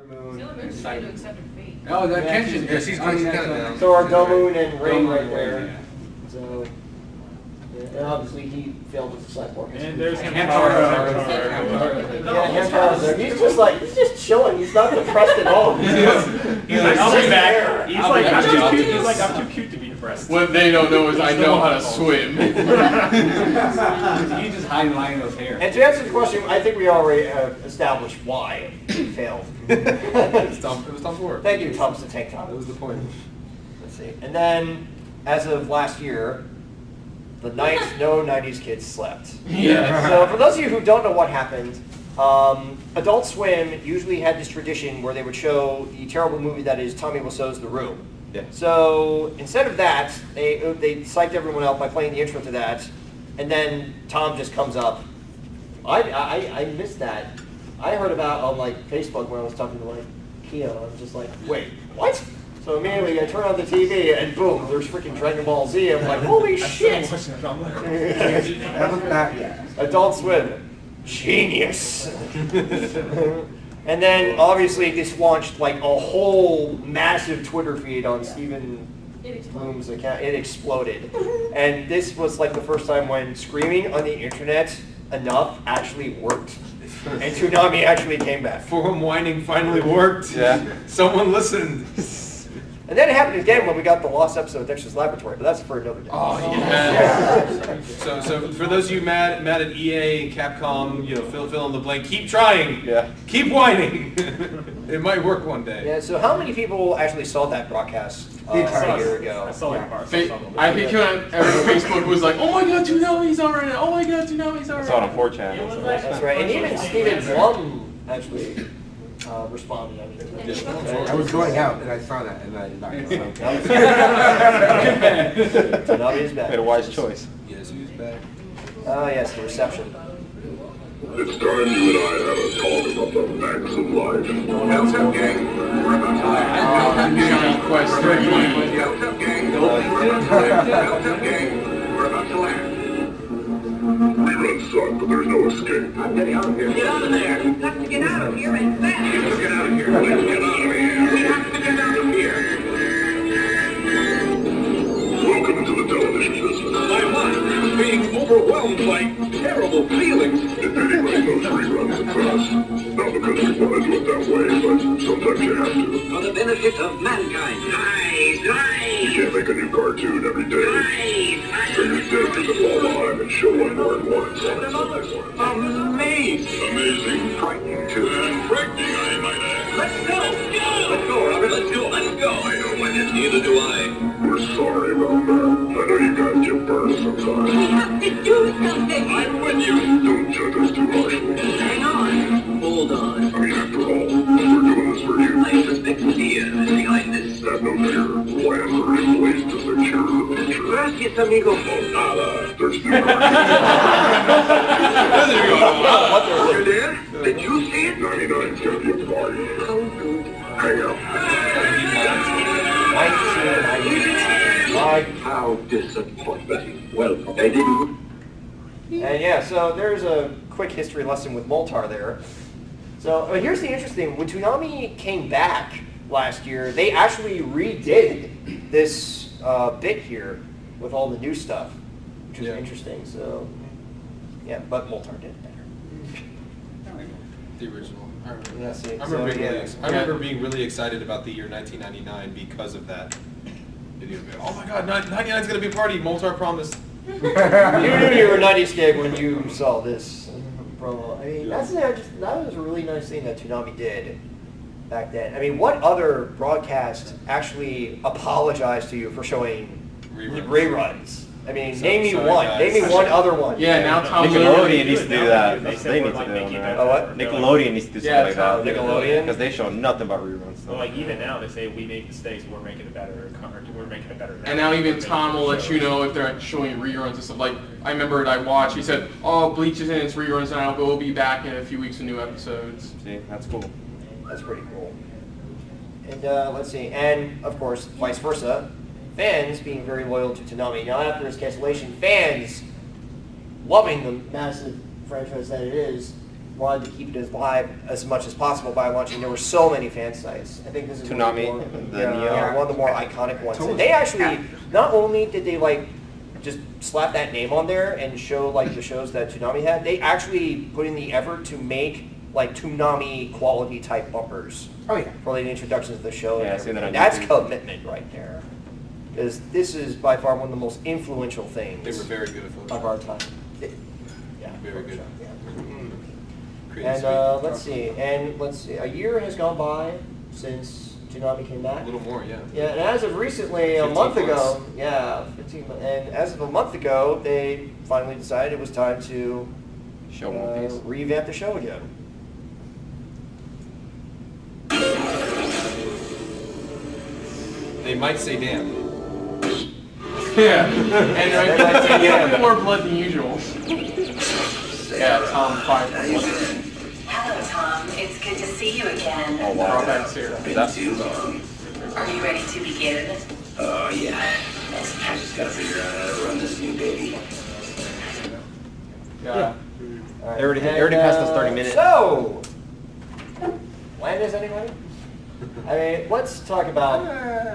Moon. Sailor Moon's trying to accept her fate. Oh, that Kenshin. Yeah, she's kind of down. So are Moon and Ray right there. Yeah. So, yeah, and obviously he failed as a cyborg. And there's Hamtaro. Yeah, Hamtaro's there. He's just chilling. He's not depressed at all. He's like, I'll be back. He's like, I'm too cute. He's like, I'm too cute to be depressed. What they don't know is I know how to swim. He's just hiding behind those hair. And to answer the question, I think we already established why he failed. It was Tom's work. Thank you, Thomas the Tank Top. That was the point. Let's see. And then, as of last year, the night no 90s kids slept. Yeah. So for those of you who don't know what happened, Adult Swim usually had this tradition where they would show the terrible movie that is Tommy Wiseau's The Room. Yeah. So instead of that, they psyched everyone out by playing the intro to that, and then Tom just comes up. I missed that. I heard about on like Facebook when I was talking to like Kia. I was just like, wait, what? So immediately I turn on the TV and boom, there's freaking Dragon Ball Z. I'm like, holy shit! Adult Swim, genius. And then obviously this launched like a whole massive Twitter feed on Stephen Bloom's account. It exploded. And this was like the first time when screaming on the internet enough actually worked. And Toonami actually came back. Forum whining finally worked. Yeah. Someone listened. And then it happened again when we got the lost episode of Dexter's Laboratory, but that's for another day. Oh, yeah. So for those of you mad at EA, Capcom, fill in the blank, keep trying. Yeah. Keep whining. It might work one day. Yeah, so how many people actually saw that broadcast a year ago? I saw like parts. I think Facebook was like, oh my god, Toonami's already. Oh my god, Toonami's I already. saw it on 4chan. That's right, and even Stephen Blum actually responded. I was going out and I saw that and I Toonami is back. Made a wise choice. Yes, who's back? Oh yes, the reception. It's time you and I had a talk about the facts of life. What's up, gang? We're about to land. Giant quest. What's up, gang? What's up, gang? We're about to land. Reruns suck, but there's no escape. I'm getting out of here. Get out of there. We've got to get out of here and fast. Let's get out of here. Let's get out of here. We have to get out of here. Welcome to the television business. My mind is being overwhelmed by terrible feelings. If anybody knows reruns at first. Not because we want to do it that way, but sometimes you have to. For the benefit of mankind. Lies, lies. You can't make a new cartoon every day. So you take to fall behind and show one more at once. Amazing. Amazing. Frightening, too. And frightening, I might add. Let's go. Let's go, Robert. Let's go. Let's go. I know I did. Neither do I. We're sorry about that. I know you guys get burned sometimes. We have to do something. I'm with you. Don't judge us too harshly. Hang on. Hold on. I mean, after all, we're doing this for you. I suspect Tia is behind this. Have no fear. Plans are in place to secure the future. Gracias, amigo. Oh, nada. There's new cartoons. You there? Did you see it? 99's gonna be a party. How good. Hang out. 1998. How disappointing. Well, they didn't. And yeah, so there's a quick history lesson with Moltar there. So here's the interesting, when Toonami came back last year, they actually redid this bit here with all the new stuff, which was interesting. So yeah, but Moltar did it better. The original. I remember. Yeah, see, I remember, so, being, yeah. I remember being really excited about the year 1999 because of that video. Oh my god, 99 is going to be a party. Moltar promised. You knew you were a 90s kid when you saw this promo. I mean, that was a really nice thing that Toonami did back then. I mean, what other broadcast actually apologized to you for showing reruns? I mean, name me one. Name me one other one. Yeah, now Tom Nickelodeon needs to do that. They They need like to do making that. it Oh, what? Nickelodeon needs to do something like that. Nickelodeon? Because they show nothing about reruns. Well, like even now, they say we make mistakes. We're making it better. We're making it better. And now even Tom will let you know if they're showing reruns and stuff. Like, I remember I watched, he said, oh, Bleach is in its reruns now, but we'll be back in a few weeks with new episodes. See, that's cool. That's pretty cool. And let's see, and of course, vice versa, fans being very loyal to Toonami. Now after its cancellation, fans loving the massive franchise that it is, wanted to keep it as live as much as possible by launching. There were so many fan sites. I think this is Toonami, one of the more iconic ones. And they actually, not only did they like just slap that name on there and show like the shows that Toonami had, they actually put in the effort to make like Toonami quality type bumpers. Oh yeah. For the introductions of the show. Yeah, and I see that on that's YouTube. commitment right there. Because this is by far one of the most influential things They were very good at of Photoshop. our time. Yeah, Very good. Photoshop, yeah. Creative And suite. let's see, a year has gone by since Toonami came A back. little more, yeah. Yeah, and as of recently, a 15 month months. ago, yeah, 15 months, and as of a month ago, they finally decided it was time to Show One Piece. revamp the show again. They might say damn. Yeah, and a little bit more blood than usual. Yeah, Tom 5. Hello, Tom. It's good to see you again. Oh wow. Drawbacks here. That's Too long. Are you ready to begin? Oh, yeah. I just gotta figure out how to run this new baby. Yeah. All right, They already passed us 30 minutes. So, when is anybody? I mean, let's talk about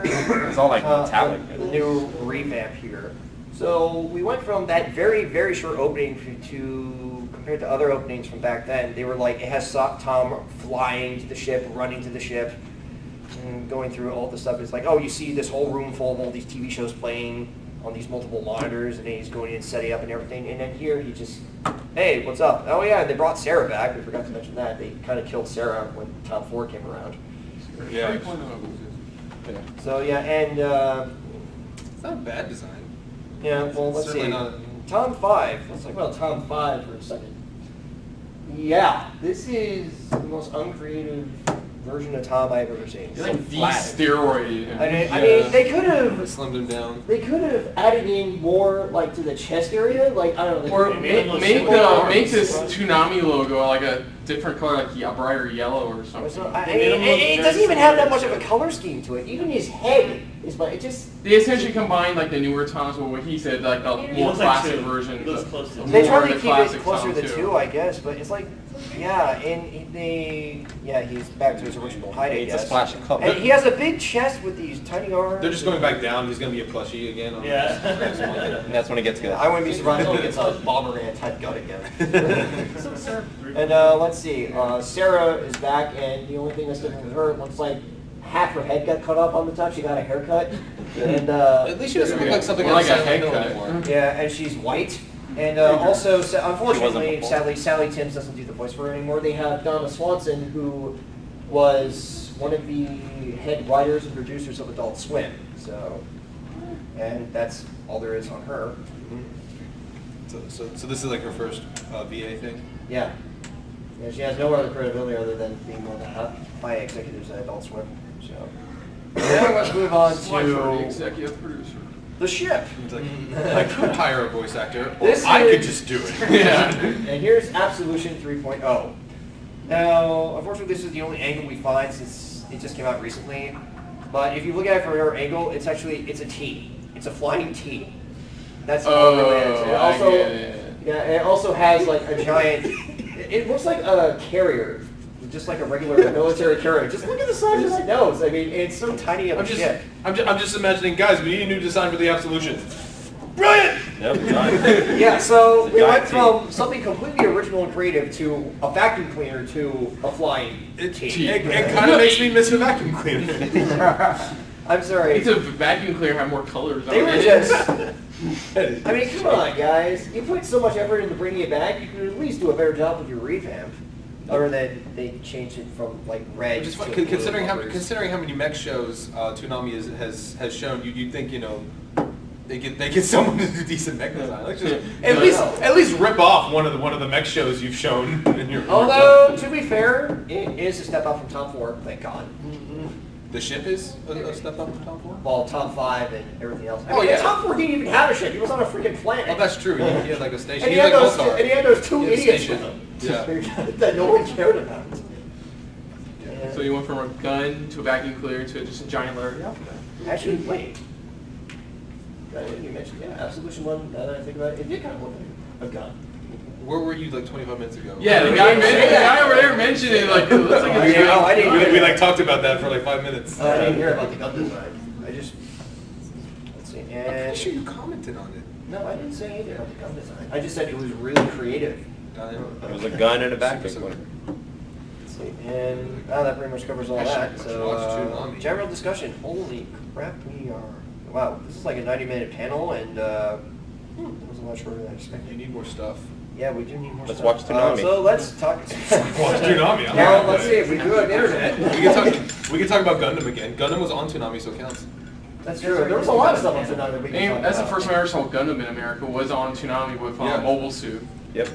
It's all like metallic. the new revamp here. So we went from that very, very short opening to, compared to other openings from back then, they were like, it has Tom flying to the ship, running to the ship, and going through all the stuff. It's like, oh, you see this whole room full of all these TV shows playing on these multiple monitors, and then he's going in, setting up and everything. And then here he just, hey, what's up? Oh yeah, they brought Sarah back. We forgot to mention that. They kind of killed Sarah when Tom 4 came around. Yeah. 3.0. So yeah, and It's not a bad design. yeah, well, let's Certainly see. not. Tom 5. Let's talk about Tom 5 for a second. Yeah, this is the most uncreative version of Tom I've ever seen. It's like de-steroid. I mean, they could have. Slimmed him down. They could have added in more, like, to the chest area, like, I don't know. Or they make could've- this Toonami logo like a different color, like a brighter yellow or something. So, it doesn't even have that much of a color scheme to it. Even his head is, but it just. They essentially combined like the newer Toms with what he said, like the more looks like classic two. version. It looks close to two. They try more to the keep it classic closer Tom to too. 2, I guess, but it's like, yeah, and he's back to his original height, I It's a guess. splash of color. And he has a big chest with these tiny arms. They're just going back down. He's going to be a plushie again. On Yeah. And that's when it gets good. I wouldn't be surprised if he gets a Bomberman type gun again. And let's see, Sarah is back, and the only thing that's different with her, it looks like half her head got cut off on the top. She got a haircut, and At least she doesn't look like something More like else a head cut. anymore. yeah, and she's white. And also, unfortunately, before. sadly, Sally Timms doesn't do the voice for her anymore. They have Donna Swanson, who was one of the head writers and producers of Adult Swim. So, and that's all there is on her. So this is like her first VA thing? Yeah. Yeah, she has no other credibility other than being one of the high executives at Adult Swim. So, now let's move on Watch for the to executive producer. the ship. It's like, I could hire a voice actor, or This I is- could just do it. Yeah. And here's Absolution 3.0. Now, unfortunately, this is the only angle we find since it just came out recently. But if you look at it from another angle, it's a T. It's a flying T. That's all really it is. And it I also, get it. yeah, and it also has like a giant. It looks like a carrier, just like a regular military carrier. Just look at the size of that nose. I mean, it's so tiny of a ship. I'm just imagining, guys, we need a new design for the Absolution. Brilliant! Yep, done. Yeah, so we went Giant from something completely original and creative to a vacuum cleaner to a flying It T. kind of makes me miss a vacuum cleaner. I'm sorry. It's a vacuum cleaner have more colors on They were it. just. I mean, come on, guys. You put so much effort into bringing it back. You could at least do a better job with your revamp. Other than they changed it from like red. Just to blue considering how colors. how many mech shows Toonami has shown, you'd think they get someone to do decent mech design. Like just, at least rip off one of the mech shows you've shown in your. Although to be fair, it is a step up from Top 4. Thank God. The ship is a step up from Top 4. Well, Top 5 and everything else. I Oh, mean, yeah. Top 4 didn't even have a ship. He was on a freaking planet. Oh, that's true. He had like a station. And He he had like those, Moltar. and he had those two He had a idiots station. with him. Yeah. that no one cared about. So you went from a gun to a vacuum cleaner to just a giant letter. Yeah. Actually, wait. I didn't even mention, yeah, Absolution 1, now that I think about it, it did kind of look like a gun. Where were you like 25 minutes ago? Yeah, the guy over there mentioned it like it looks like it's Oh, I didn't. We like talked about that for like 5 minutes. I didn't hear about the gun design. I just let's see. I'm And pretty sure you commented on it. no, I didn't say anything about the gun design. I just said it was really creative. There was a gun and a backpack. Let's see. And that pretty much covers all I that. should So watch Toonami. general discussion. Holy crap, we are. Wow, this is like a 90-minute panel, and that was a lot shorter than I expected. You need more stuff. Yeah, we do need more Let's stuff. watch Toonami. So let's talk. Watch Toonami. I Well, like let's that. see if we do have internet. We can talk about Gundam again. Gundam was on Toonami, so it counts. That's true. There was a lot of stuff on Toonami that we can talk That's the about. first time I ever saw Gundam in America was on Toonami with Yeah. Mobile Suit. Yep.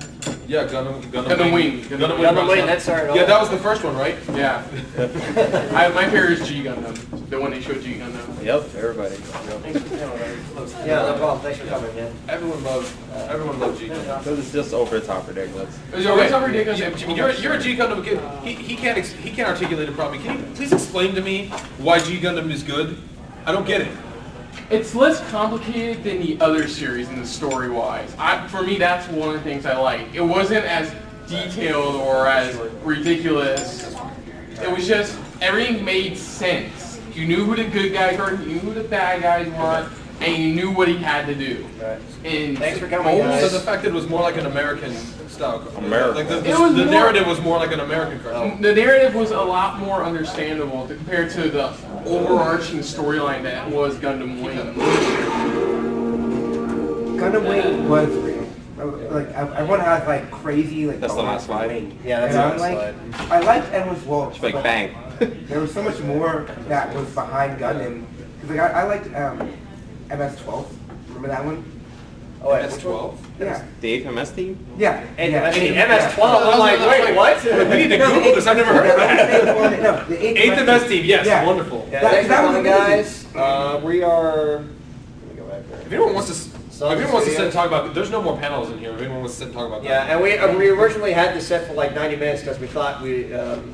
Yeah, Gundam Gundam Wing. Gundam Wing, that started Yeah, all- that was the first one, right? Yeah. My favorite is G Gundam. The one they showed G Gundam. Yep. Everybody. Yeah, no problem. Thanks for coming, man. Everyone loved G Gundam. Because it's just over the top ridiculous. It was always over ridiculous. You're a G Gundam kid. He can't articulate it properly. Can you please explain to me why G Gundam is good? I don't get it. It's less complicated than the other series in the story-wise. For me, that's one of the things I like. It wasn't as detailed or as ridiculous. It was just, everything made sense. You knew who the good guys were, you knew who the bad guys were, and you knew what he had to do. Right. And Thanks for coming, guys. So the fact that it was more like an American style. American. Like It was the more- narrative was more like an American cartoon. The narrative was a lot more understandable compared to the overarching storyline that was Gundam Wing. Gundam Wing was like everyone has like crazy like. That's the last slide. Wing. Yeah, that's And the I'm last like, I liked Endless Wolf. It's like but bang. There was so much more that was behind Gundam. Cause like I liked MS-12. Remember that one? Oh, wait, MS-12? Yeah. The 8th MS team? Yeah. And yeah. I mean, MS-12, I'm like, wait, what? We need to Google this. I've never heard of that. No, the 8th MS team. Yes, Yeah. wonderful. Yeah, That- thanks for that was coming, amazing. guys. We are. Let me go back there. If anyone wants to, if anyone wants to sit and talk about, there's no more panels in here. If anyone wants to sit and talk about Yeah, that. and we originally had this set for like 90 minutes because we thought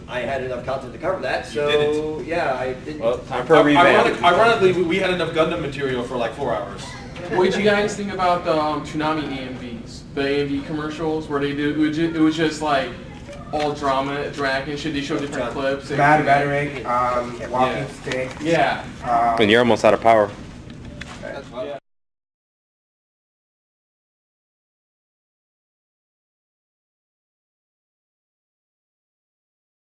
I had enough content to cover that. So didn't. yeah, I didn't. Well, time for a revamp. Ironically, we had enough Gundam material for like 4 hours. What did you guys think about the Toonami AMVs? The AMV commercials where they did, it was just like all drama, dragon shit. They showed different clips. Bad rhetoric, walking Yeah. stick. Yeah. And you're almost out of power. That's fine.